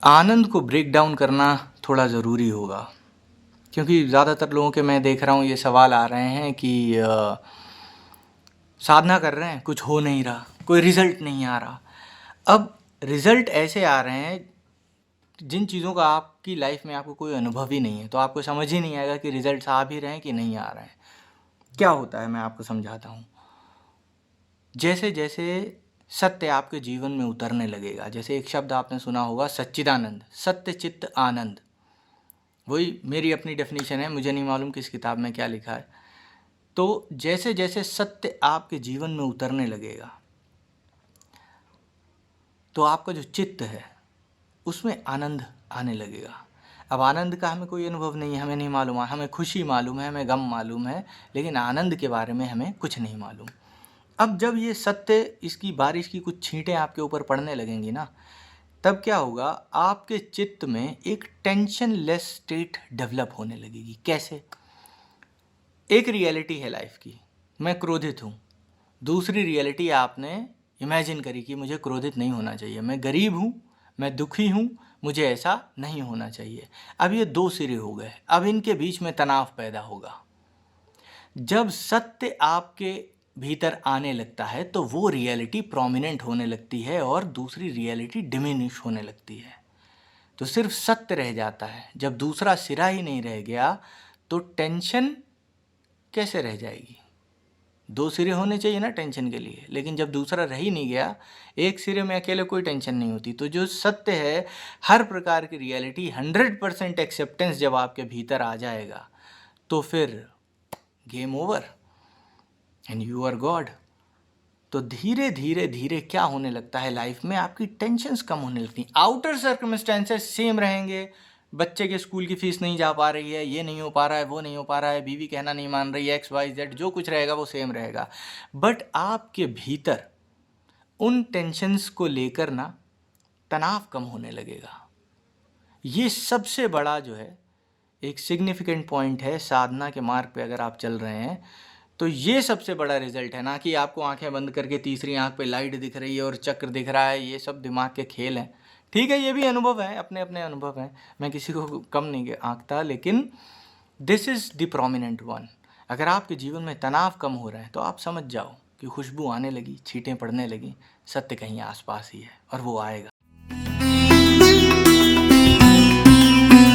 आनंद को break down करना थोड़ा ज़रूरी होगा, क्योंकि ज़्यादातर लोगों के मैं देख रहा हूँ ये सवाल आ रहे हैं कि साधना कर रहे हैं, कुछ हो नहीं रहा, कोई रिज़ल्ट नहीं आ रहा। अब रिज़ल्ट ऐसे आ रहे हैं जिन चीज़ों का आपकी लाइफ में आपको कोई अनुभव ही नहीं है, तो आपको समझ ही नहीं आएगा कि रिज़ल्ट आ भी रहे हैं कि नहीं आ रहे हैं। क्या होता है मैं आपको समझाता हूँ। जैसे जैसे सत्य आपके जीवन में उतरने लगेगा, जैसे एक शब्द आपने सुना होगा सच्चिदानंद, सत्य चित्त आनंद। वही मेरी अपनी डेफिनेशन है, मुझे नहीं मालूम किस किताब में क्या लिखा है। तो जैसे जैसे सत्य आपके जीवन में उतरने लगेगा तो आपका जो चित्त है उसमें आनंद आने लगेगा। अब आनंद का हमें कोई अनुभव नहीं है, हमें नहीं मालूम है, हमें खुशी मालूम है, हमें गम मालूम है, लेकिन आनंद के बारे में हमें कुछ नहीं मालूम। अब जब ये सत्य, इसकी बारिश की कुछ छींटें आपके ऊपर पड़ने लगेंगी ना, तब क्या होगा, आपके चित्त में एक टेंशन लेस स्टेट डेवलप होने लगेगी। कैसे? एक रियलिटी है लाइफ की, मैं क्रोधित हूँ। दूसरी रियलिटी आपने इमेजिन करी कि मुझे क्रोधित नहीं होना चाहिए, मैं गरीब हूँ, मैं दुखी हूँ, मुझे ऐसा नहीं होना चाहिए। अब ये दो सिरे हो गए, अब इनके बीच में तनाव पैदा होगा। जब सत्य आपके भीतर आने लगता है तो वो रियलिटी प्रोमिनेंट होने लगती है और दूसरी रियलिटी डिमिनिश होने लगती है। तो सिर्फ सत्य रह जाता है। जब दूसरा सिरा ही नहीं रह गया तो टेंशन कैसे रह जाएगी? दो सिरे होने चाहिए ना टेंशन के लिए, लेकिन जब दूसरा रह ही नहीं गया, एक सिरे में अकेले कोई टेंशन नहीं होती। तो जो सत्य है, हर प्रकार की रियलिटी, 100% एक्सेप्टेंस जब आपके भीतर आ जाएगा तो फिर game over and you are God. तो धीरे धीरे धीरे क्या होने लगता है लाइफ में, आपकी टेंशन्स कम होने लगती हैं। आउटर सर्कमस्टेंसेस सेम रहेंगे, बच्चे के स्कूल की फीस नहीं जा पा रही है, ये नहीं हो पा रहा है, वो नहीं हो पा रहा है, बीवी कहना नहीं मान रही है, XYZ, जो कुछ रहेगा वो सेम रहेगा। बट आपके भीतर उन टेंशन्स को लेकर ना तनाव कम होने लगेगा। ये सबसे बड़ा जो है एक सिग्निफिकेंट पॉइंट है साधना के मार्ग पे अगर आप चल रहे हैं तो ये सबसे बड़ा रिजल्ट है। ना कि आपको आंखें बंद करके तीसरी आंख पे लाइट दिख रही है और चक्र दिख रहा है, ये सब दिमाग के खेल हैं। ठीक है, ये भी अनुभव है, अपने अपने अनुभव हैं, मैं किसी को कम नहीं आंकता, लेकिन this is the prominent one. अगर आपके जीवन में तनाव कम हो रहा है तो आप समझ जाओ कि खुशबू आने लगी, छींटें पड़ने लगी, सत्य कहीं आसपास ही है और वो आएगा।